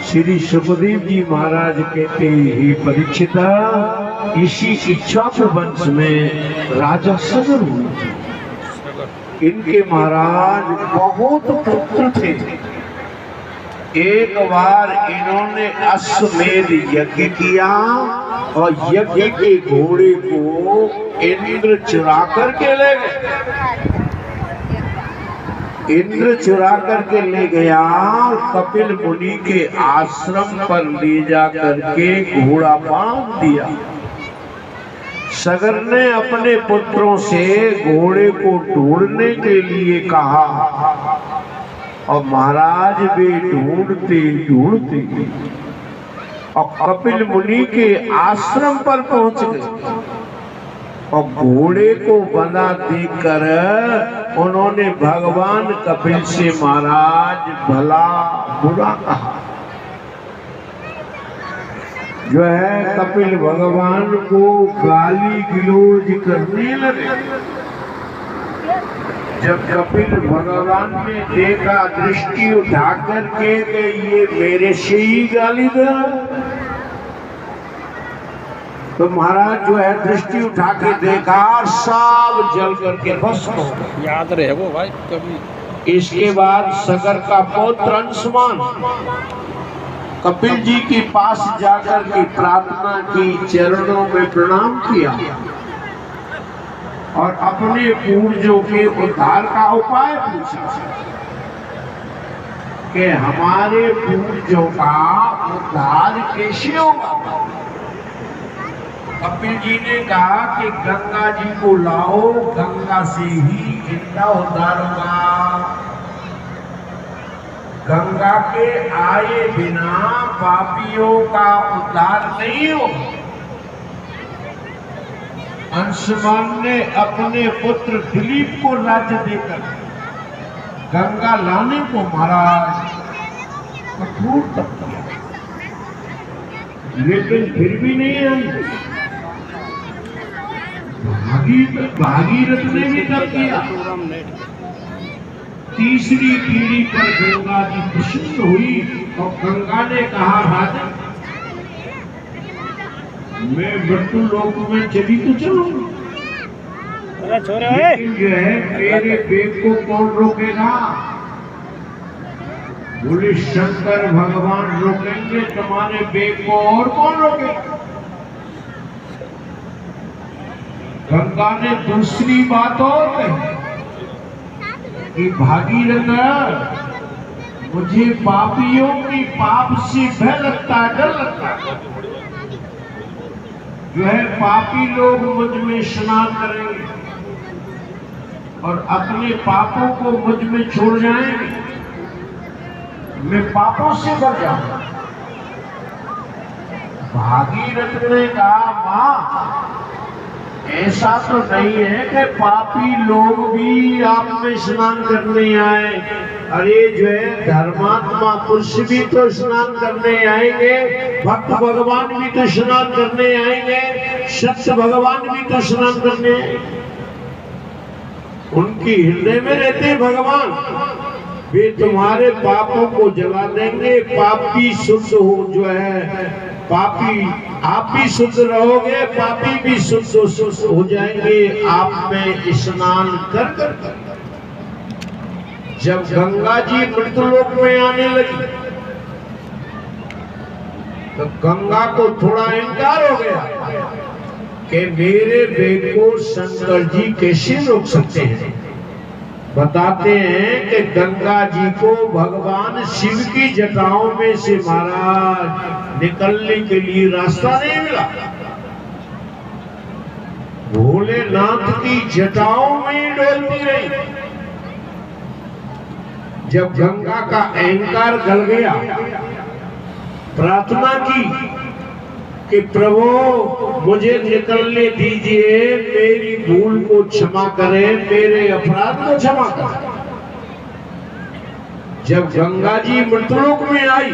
श्री सुखदेव जी महाराज कहते हे परीक्षिता, इसी इक्ष्वाकु वंश में राजा सगर हुए थे। इनके महाराज बहुत पुत्र थे। एक बार इन्होंने अश्वमेध यज्ञ किया और यज्ञ के घोड़े को इंद्र चुरा करके ले गए। इंद्र चुरा करके ले गया, कपिल मुनि के आश्रम पर ले जा करके घोड़ा बांध दिया। सगर ने अपने पुत्रों से घोड़े को ढूंढने के लिए कहा और महाराज वे ढूंढते ढूंढते और कपिल मुनि के आश्रम पर पहुंच गए और घोड़े को बंधा देखकर उन्होंने भगवान कपिल से महाराज भला बुरा कहा। जो है कपिल भगवान को गाली गलौज करने लगे। जब कपिल भगवान ने देखा दृष्टि उठा करके ये मेरे से ही गाली दे, तो महाराज जो है दृष्टि उठा के देखा सब जल करके भस्म हो गया। याद रहे वो भाई कभी। इसके बाद सगर का पौत्र अंशुमान कपिल जी के पास जाकर के प्रार्थना की, चरणों में प्रणाम किया और अपने पूर्वजों के उद्धार का उपाय पूछा कि हमारे पूर्वजों का उद्धार कैसे होगा। कपिल जी ने कहा कि गंगा जी को लाओ, गंगा से ही इनका उद्धार होगा। गंगा के आए बिना पापियों का उद्धार नहीं हो। अंशुमान ने अपने पुत्र दिलीप को राज्य देकर गंगा लाने को महाराज कठोर तप किया, लेकिन फिर भी नहीं आई। भागीरथ ने भी तप किया। तीसरी पीढ़ी पर गंगा जी प्रसन्न हुई और गंगा ने कहा राजन, मैं मृत्यु लोक में चली तो चलूं, लेकिन जो है मेरे बेग को कौन रोकेगा। बोले शंकर भगवान रोकेंगे तुम्हारे बेग को, और कौन रोकेगा। गंगा ने दूसरी बात और कही कि भागीरथ, मुझे पापियों की पाप से भय लगता है, डर लगता है। जो है पापी लोग मुझ में स्नान करेंगे और अपने पापों को मुझ में छोड़ जाएंगे, मैं पापों से बच जाऊंगा। भागीरथ ने कहा मां, ऐसा तो नहीं है कि पापी लोग भी आप में स्नान करने आए। अरे जो है धर्मात्मा पुरुष भी तो स्नान करने आएंगे, भक्त भगवान भी तो स्नान करने आएंगे, सत्य भगवान भी तो स्नान करने आएंगे। उनकी हृदय में रहते भगवान, वे तुम्हारे पापों को जला देंगे। पापी शुद्ध हो, जो है पापी आप भी शुद्ध रहोगे, पापी भी शुद्ध हो जाएंगे आप में स्नान कर कर। जब गंगा जी मृत्युलोक में आने लगी तो गंगा को थोड़ा इनकार हो गया कि मेरे बेग को शंकर जी कैसे रोक सकते हैं। बताते हैं कि गंगा जी को भगवान शिव की जटाओं में से महाराज निकलने के लिए रास्ता नहीं मिला। भोलेनाथ की जटाओं में डोलती रही। जब गंगा का अहंकार गल गया, प्रार्थना की कि प्रभु मुझे निकलने दीजिए, मेरी भूल को क्षमा करें, मेरे अपराध को क्षमा करें। जब गंगा जी मृत्युलोक में आई,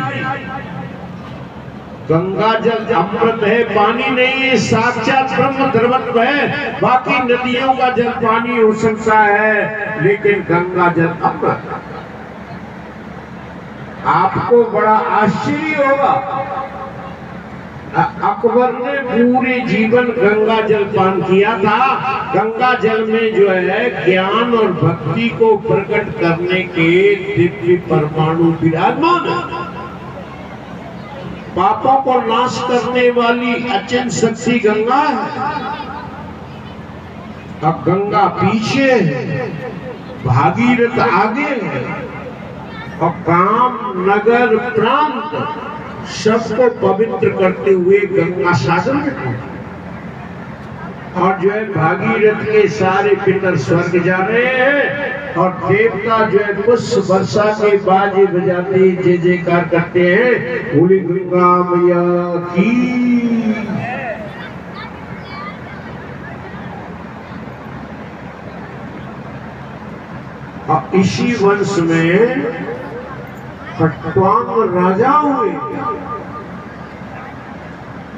गंगा जल अमृत है, पानी नहीं है, साक्षात ब्रह्म द्रवत्व है। बाकी नदियों का जल पानी हो सकता है, लेकिन गंगा जल अमृत। आपको बड़ा आश्चर्य होगा, अकबर ने पूरे जीवन गंगा जल पान किया था। गंगा जल में जो है ज्ञान और भक्ति को प्रकट करने के दिव्य परमाणु विराजमान है। पापों को नाश करने वाली अचिंत्य शक्ति गंगा है। अब गंगा पीछे है, भागीरथ आगे है, और काम नगर प्रांत सबको पवित्र करते हुए गंगा सागर में, और जो है भागीरथ के सारे पितर स्वर्ग जा रहे हैं, और देवता जो है पुष्प वर्षा के बाजे बजाते जय जयकार करते हैं, बोली गंगा मैया की। और इसी वंश में खट्वांग राजा हुए,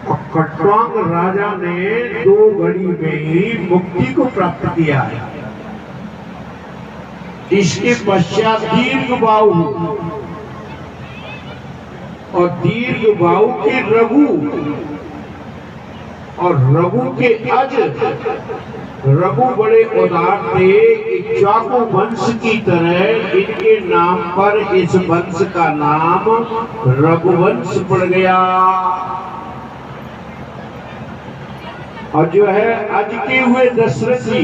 और खट्वांग राजा ने 2 घड़ी में ही मुक्ति को प्राप्त किया है। इसके पश्चात दीर्घबाहु, और दीर्घबाहु के रघु, और रघु के अज। रघु बड़े उदार थे, इक्ष्वाकु वंश की तरह इनके नाम पर इस वंश का नाम रघुवंश पड़ गया। और जो है अज के हुए दशरथ जी,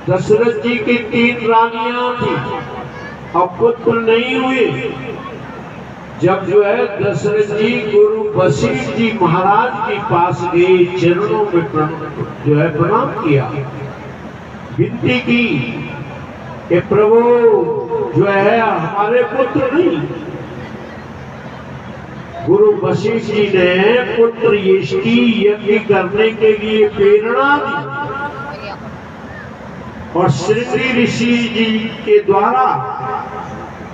दशरथ जी की 3 रानियां थी, अब पुत्र नहीं हुए। जब जो है दशरथ जी गुरु वशिष्ठ जी महाराज के पास गए, चरणों में जो है प्रणाम किया, विनती की कि प्रभु जो है हमारे पुत्र नहीं। गुरु वशिष्ठ जी ने पुत्र यष्टि यज्ञ करने के लिए प्रेरणा दी, और श्री ऋषि जी के द्वारा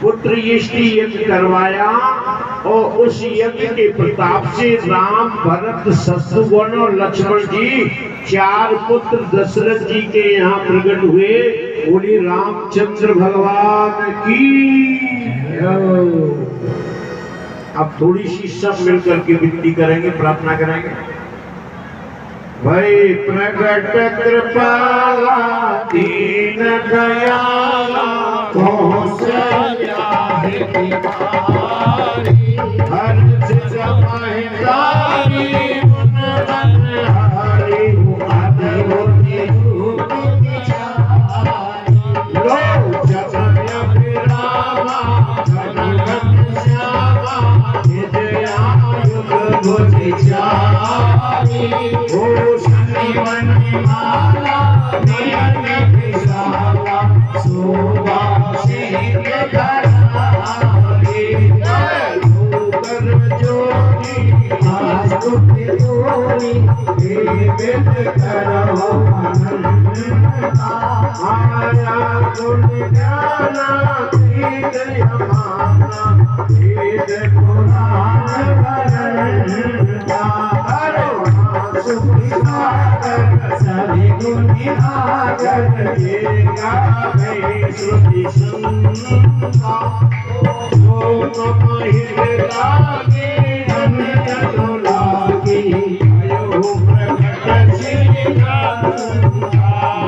पुत्र यष्टि यज्ञ करवाया, और उस यज्ञ के प्रताप से राम, भरत, शत्रुघ्न और लक्ष्मण जी 4 पुत्र दशरथ जी के यहाँ प्रकट हुए। बोली रामचंद्र भगवान की। अब थोड़ी सी सब मिलकर के विनती करेंगे, प्रार्थना करेंगे। भाई प्रकट कृपाला दीन दयाला कौशल्या हितकारी, हर्ष समाहितारी मुन मनहारी, अद्भुत रूप विचारी, लोचन अभिरामा जगत श्यामा, विजयायुध भुजचारी, माला नयन विशाला, शोभा शील धरारी, भूकर ज्योति आस्तुति तोरी, विविध करो अनंता, आया गुण ज्ञाना वेद यमाना, वेद पुराण वरंता, सभी गुणी आगर ये गावे श्रुति संता, ओम महिर लागे अनंत लागे, अयो प्रकट श्री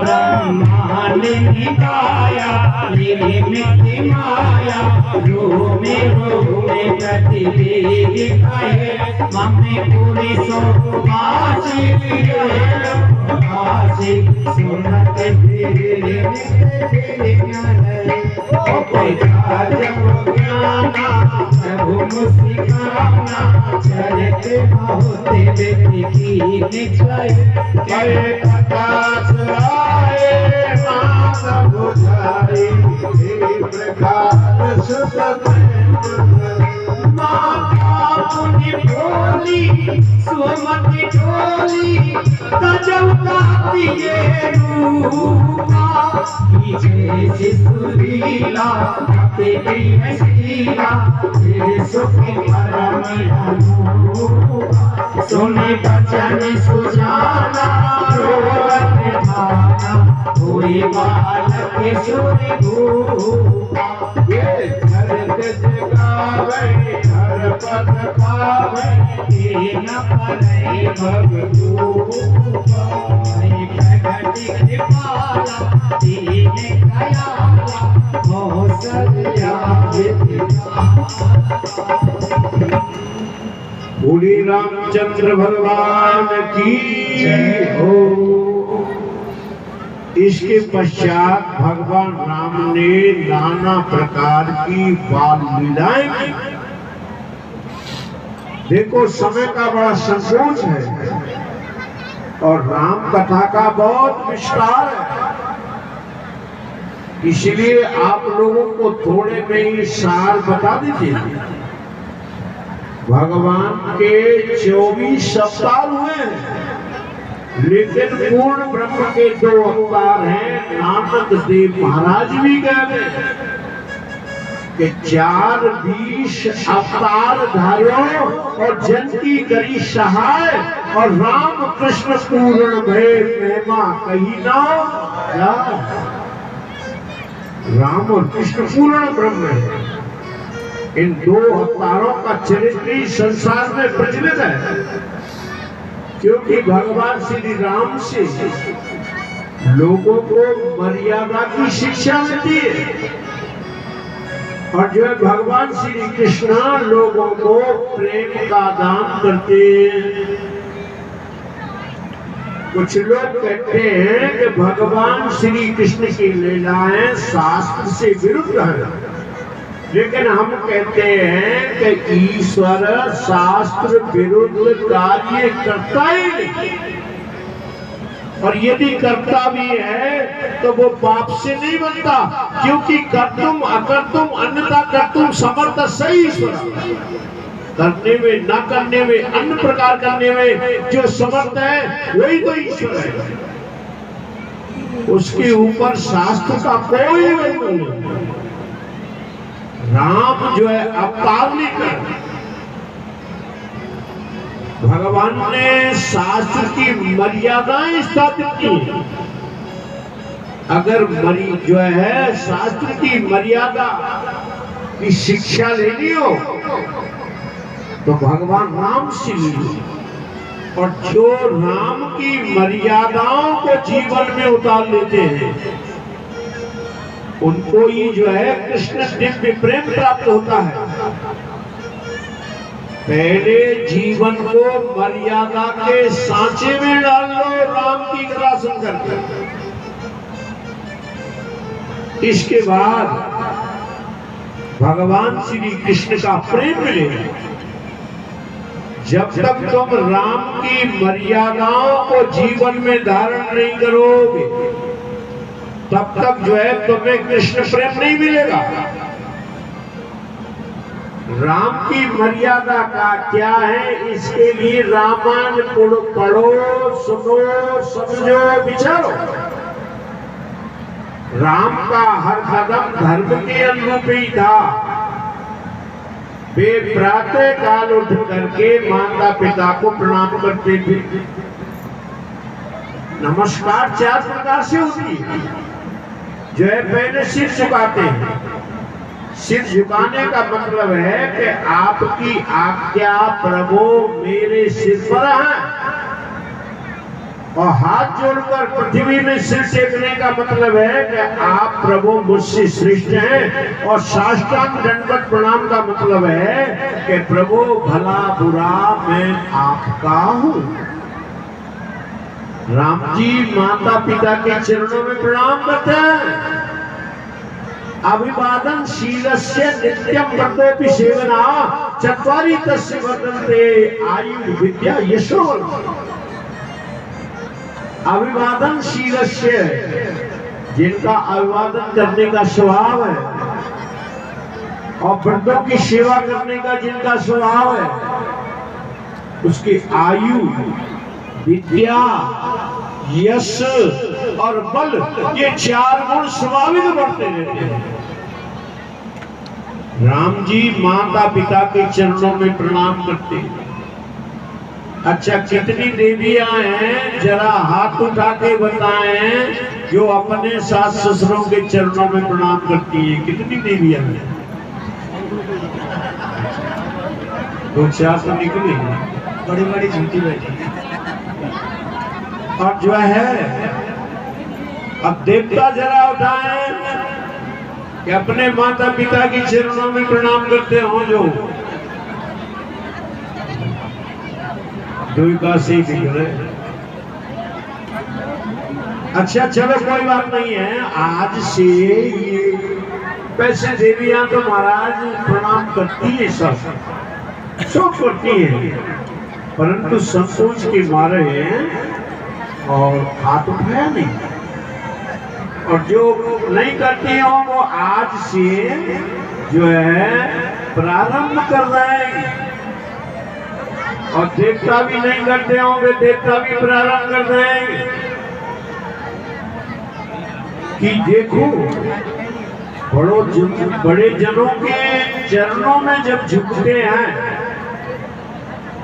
ब्रह्मांड निकाया, निर्मित माया, रोमे रोमे प्रतिवेद कहे, मम्मी पूरी सोमासी आसी, सुनत तेरे नित्य ज्ञान, जब ज्ञाना प्रभु मुस्काना, चलते बहुत व्यक्ति की निश्चय, करे प्रकाश आए माता बुझाए, प्रकाश सुत माता पुण्य भोली, सुमति डोली, तजौताती ये रूपा, जैसे सुरीला तेरी शीला, तेरे सुखी परम अनुरूपा, सुने बचन सुजाना रोवत जाना कोई बालक सुर भूपा ये हर गज गावे हर पद पावे दीन पलय भगभूपा प्रगति कृपाला दीन दयाला कौसल्या बोले रामचंद्र भगवान की जय हो। इसके पश्चात भगवान राम ने नाना प्रकार की बाल लीलाएं की। देखो समय का बड़ा संकोच है और राम कथा का बहुत विस्तार है, इसलिए आप लोगों को थोड़े में ही सार बता दीजिए। भगवान के 24 अवतार हुए हैं, लेकिन पूर्ण ब्रह्म के 2 अवतार हैं। नानक देव महाराज भी कहते हैं कि 4-20 अवतार धारो और जन की करी सहाय और राम कृष्ण पूर्ण भय प्रेमा कही ना जाए। राम और कृष्ण पूर्ण ब्रह्म है। इन 2 अवतारों का चरित्र ही संसार में प्रचलित है, क्योंकि भगवान श्री राम से लोगों को मर्यादा की शिक्षा मिलती है और जो है भगवान श्री कृष्ण लोगों को प्रेम का दान करते हैं। कुछ लोग कहते हैं कि भगवान श्री कृष्ण की लीलाएं शास्त्र से विरुद्ध है, लेकिन हम कहते हैं कि ईश्वर शास्त्र विरुद्ध कार्य करता ही नहीं, और यदि करता भी है तो वो पाप से नहीं बनता, क्योंकि कर्तुम अकर्तुम अन्यथा कर्तुम समर्थ सही ईश्वर। करने में न करने में अन्य प्रकार करने में जो समर्थ है वही तो ईश्वर है, उसके ऊपर शास्त्र का कोई वैल्यू नहीं। राम जो है अवतार लेकर भगवान ने शास्त्र की मर्यादाएं स्थापित की। अगर जो है शास्त्र की मर्यादा की शिक्षा लेनी हो तो भगवान राम से ली, और जो राम की मर्यादाओं को जीवन में उतार लेते हैं उनको ही जो है कृष्ण दिव्य प्रेम प्राप्त होता है। पहले जीवन को मर्यादा के सांचे में डाल लो राम की कथा सुनकर, इसके बाद भगवान श्री कृष्ण का प्रेम मिलेगा। जब तक तुम राम की मर्यादाओं को जीवन में धारण नहीं करोगे तब तक जो है तुम्हें कृष्ण प्रेम नहीं मिलेगा। राम की मर्यादा का क्या है, इसके लिए रामायण पढ़ो, सुनो, समझो, विचारो। राम का हर कदम धर्म के अनुरूप ही था। वे प्रातः काल उठ करके माता पिता को प्रणाम करते थे। नमस्कार 4 प्रकार से होती है। जो है पहले सिर झुकाते हैं। सिर झुकाने का मतलब है कि आपकी आज्ञा प्रभु मेरे सिर पर है, और हाथ जोड़कर पृथ्वी में सिर टेकने का मतलब है कि आप प्रभु मुझसे श्रेष्ठ हैं, और साष्टांग दंडवत प्रणाम का मतलब है कि प्रभु भला बुरा मैं आपका हूं। राम जी माता पिता के चरणों में प्रणाम करते हैं। अभिवादन शीलस्य नित्यम व्रतोपि सेवना चत्वारि तस्य वर्धन्ते आयु विद्या यशो। अभिवादन शीलस्य, जिनका अभिवादन करने का स्वभाव है और व्रतों की सेवा करने का जिनका स्वभाव है, उसकी आयु विद्या यश और बल, ये 4 गुण स्वाभाविक बढ़ते रहते हैं। राम जी माता पिता के चरणों में प्रणाम करते हैं। अच्छा, कितनी देवियां हैं जरा हाथ उठा के बताएं जो अपने सास ससुरों के चरणों में प्रणाम करती है? कितनी देवियां हैं? 2-4 तो निकली, बड़ी बड़ी झूठी बैठी। और जो है अब देवता जरा उठाए कि अपने माता पिता के चरणों में प्रणाम करते हो जो दुर्गा से निकले। अच्छा चलो कोई बात नहीं है, आज से ये पैसे देवियां तो महाराज प्रणाम करती है, सब करती है, परंतु संकोच के मारे और हाथ उठाया नहीं। और जो नहीं करती हो वो आज से जो है प्रारंभ कर रहे हैं। और देवता भी नहीं करते होंगे, देवता भी प्रारंभ कर रहे हैं कि देखो बड़े जनों के चरणों में जब झुकते हैं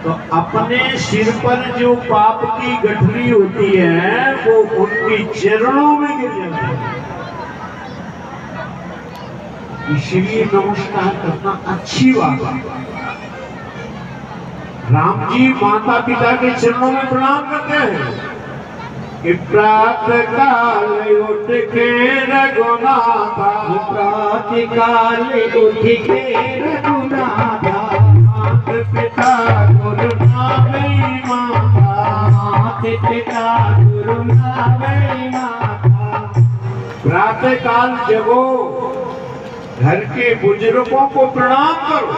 तो अपने सिर पर जो पाप की गठरी होती है वो उनके चरणों में गिर जाती है। इसलिए नमस्कार करना अच्छी बात है। राम जी माता पिता के चरणों में प्रणाम करते हैं कि प्रातः काल उठ के रघुनाथा, प्रातः काल उठ के रघुनाथा, मात पिता गुरु नावै माता, मात पिता गुरु नावै माता। प्रातः काल जगो, घर के बुजुर्गों को प्रणाम करो।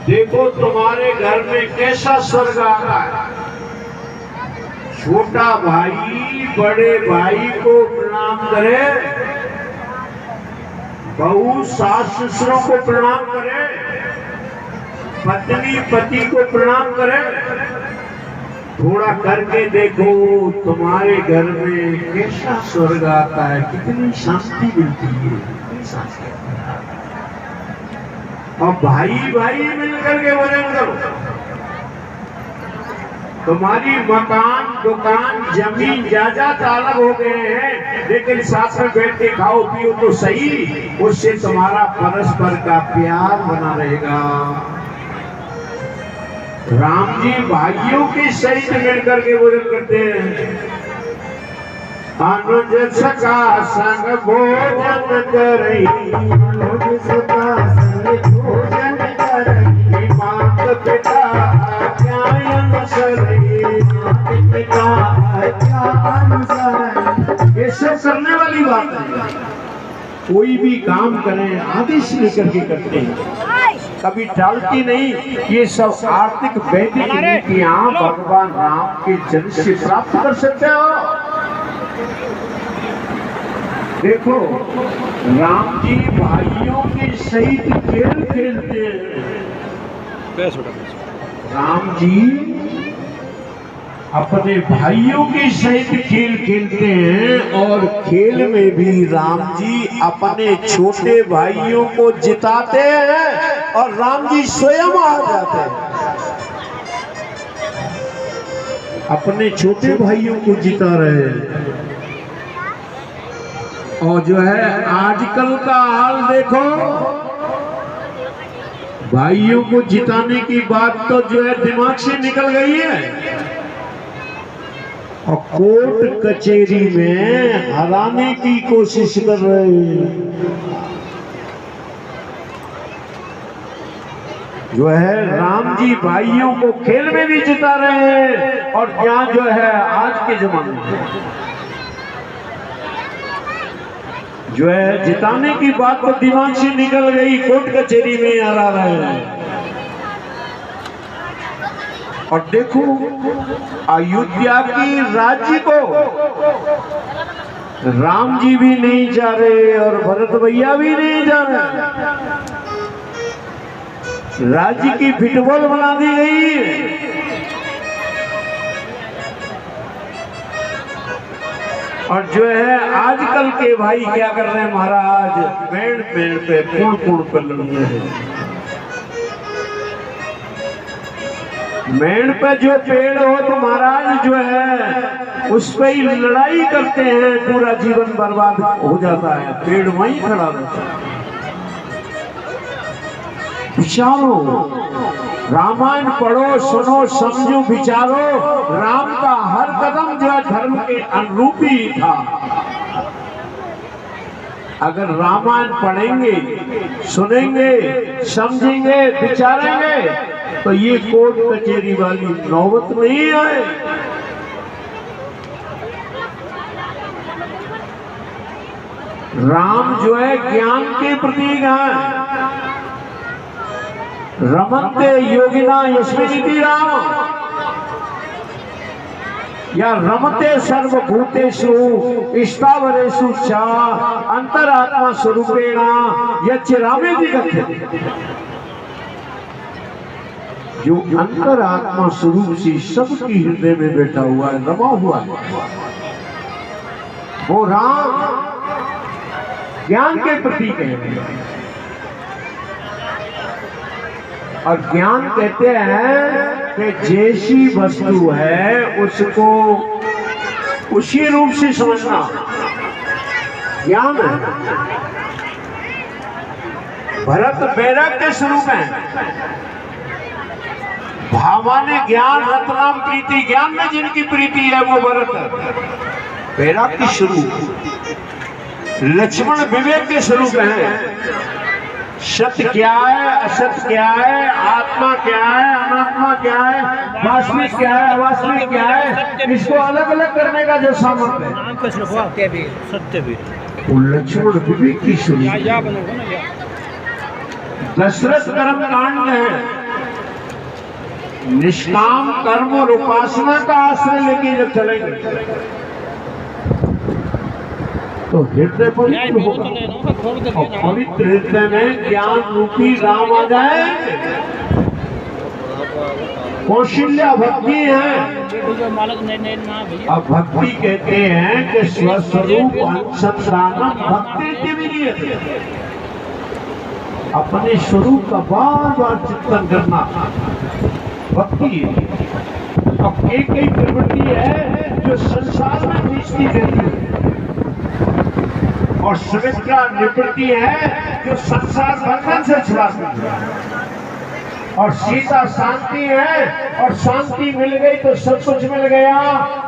देखो तुम्हारे घर में कैसा स्वर्ग आ रहा है। छोटा भाई बड़े भाई को प्रणाम करे, बहू सास ससुरों को प्रणाम करे, पत्नी पति को प्रणाम करे। थोड़ा करके देखो तुम्हारे घर में कैसा स्वर्ग आता है, कितनी शांति मिलती है। और भाई भाई मिलकर के भजन करो। तुम्हारी मकान दुकान जमीन जायदाद अलग हो गए हैं, लेकिन साथ में बैठ के खाओ पियो तो सही, उससे तुम्हारा परस्पर का प्यार बना रहेगा। राम जी भाइयों के सहित मिलकर के भोजन करते हैं। अनुज सखा संग भोजन करई, अनुज सखा संग भोजन करई, मात पिता आज्ञा अनुसरई, मात पिता आज्ञा अनुसरई। ये सब करने वाली बात है। कोई भी काम करें आदेश लेकर के करते हैं, कभी टालती नहीं। ये सब आर्थिक वैदिक नीतियां भगवान राम के जन से प्राप्त कर सकते हो। देखो राम जी भाइयों के सहित खेल खेलते हैं। राम जी अपने भाइयों के सहित खेल खेलते हैं और खेल में भी राम जी अपने छोटे भाइयों को जिताते हैं और राम जी स्वयं आ जाते हैं। अपने छोटे भाइयों को जिता रहे हैं। और जो है आजकल का हाल देखो, भाइयों को जिताने की बात तो जो है दिमाग से निकल गई है और कोर्ट कचहरी में हराने की कोशिश कर रहे हैं। जो है राम जी भाइयों को खेल में भी जिता रहे हैं और यहाँ जो है आज के जमाने में जो है जिताने की बात तो दिमाग से निकल गई, कोर्ट कचहरी में हरा रहे हैं। और देखो अयोध्या की राज्य को राम जी भी नहीं जा रहे और भरत भैया भी नहीं जा रहे। राज्य की फिटबॉल बना दी गई। और जो है आजकल के भाई क्या कर रहे हैं महाराज, पेड़ पेड़ पे पुड़ पुड़ पर लड़ रहे हैं। मेड़ पे जो पेड़ हो तो महाराज जो है उस पे ही लड़ाई करते हैं, पूरा जीवन बर्बाद हो जाता है, पेड़ वहीं खड़ा रहता है। विचारो, रामायण पढ़ो, सुनो, समझो, विचारो। राम का हर कदम जो है धर्म के अनुरूप ही था। अगर रामायण पढ़ेंगे, सुनेंगे, समझेंगे, विचारेंगे तो ये कोर्ट कचहरी वाली नौबत नहीं आए। राम जो है ज्ञान के प्रतीक हैं। रमन्ते योगिना यस्मिनिति राम, या रमते सर्वभूतेषु स्थावरेषु च अंतरात्मा स्वरूपेण यच्च रामेति कथ्यते। जो अंतरात्मा स्वरूप से सबकी हृदय में बैठा हुआ है, रमा हुआ है, वो राम ज्ञान के प्रतीक है। और ज्ञान कहते हैं कि जैसी वस्तु है उसको उसी रूप से समझना ज्ञान है। भरत वैराग्य स्वरूप है। भावाने ज्ञान रत्नाम प्रीति, ज्ञान में जिनकी प्रीति है वो भरत है, वैराग्य स्वरूप। लक्ष्मण विवेक के स्वरूप है। सत्य क्या है, असत क्या है, आत्मा क्या है, अनात्मा क्या है, वास्तविक क्या है, अवास्तविक क्या है, इसको अलग अलग करने का जो सामर्थ्य है, वो लक्ष्मण विवेक की स्वरूप। दशरथ कर्म कांड है। निष्काम कर्म और उपासना का आश्रय लेके जब चलेंगे तो हृदय पवित्र होगा। और पवित्र हृदय में ज्ञान रूपी राम आ जाए। कौशल्या भक्ति है। अब भक्ति कहते हैं कि स्वस्वरूप अनुसंधानम भक्ति विधीयते, अपने स्वरूप का बार बार चिंतन करना भक्ति है। अब एक प्रवृत्ति है जो संसार में खींचती रहती है, और सुमित्रा निवृत्ति है जो संसार बंधन से छुड़ाती है, और सीता शांति है, और शांति मिल गई तो सब कुछ मिल गया,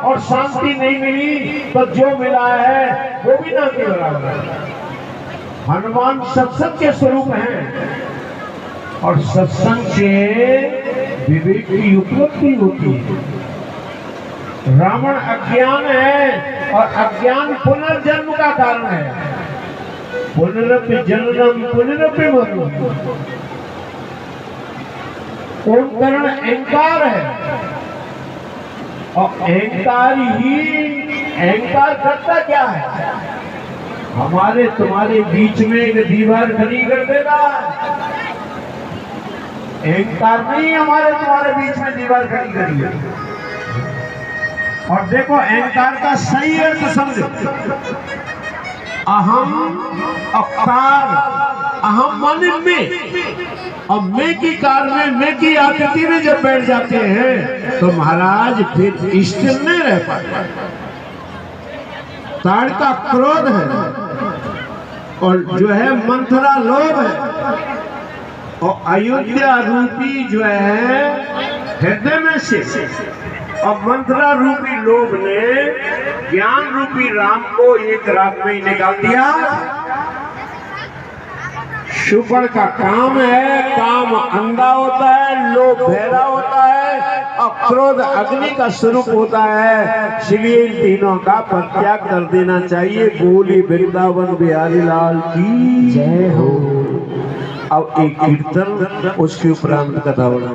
और शांति नहीं मिली तो जो मिला है वो भी ना के बराबर है। हनुमान सत्संग के स्वरूप हैं, और सत्संग से विवेक की उपलब्धि होती है। रावण अज्ञान है, और अज्ञान पुनर्जन्म का कारण है। पुनरपि जननम पुनरपि मरणम। ओंकारण अहंकार है, और अहंकार करता क्या है? हमारे तुम्हारे बीच में एक दीवार खड़ी कर देगा। अहंकार नहीं हमारे तुम्हारे बीच में दीवार खड़ी करी है। और देखो अहंकार का सही अर्थ समझो। अहम अकार, अहम माने मैं, और मैं की कार में, मैं की आकृति में जब बैठ जाते हैं तो महाराज फिर स्थिर नहीं रह पाते। ताड़ का क्रोध है, और जो है मंथरा लोभ है, और अयोध्या रूपी जो है हृदय में से, और मंथरा रूपी लोभ ने ज्ञान रूपी राम को एक रात में ही निकाल दिया। शुभण का काम है, काम अंधा होता है, लोभ बहरा होता है, और क्रोध अग्नि का स्वरूप होता है। इसलिए इन तीनों का परित्याग कर देना चाहिए। बोली वृंदावन बिहारी लाल की जय हो। अब एक कीर्तन, उसके उपरांत कथा होगा।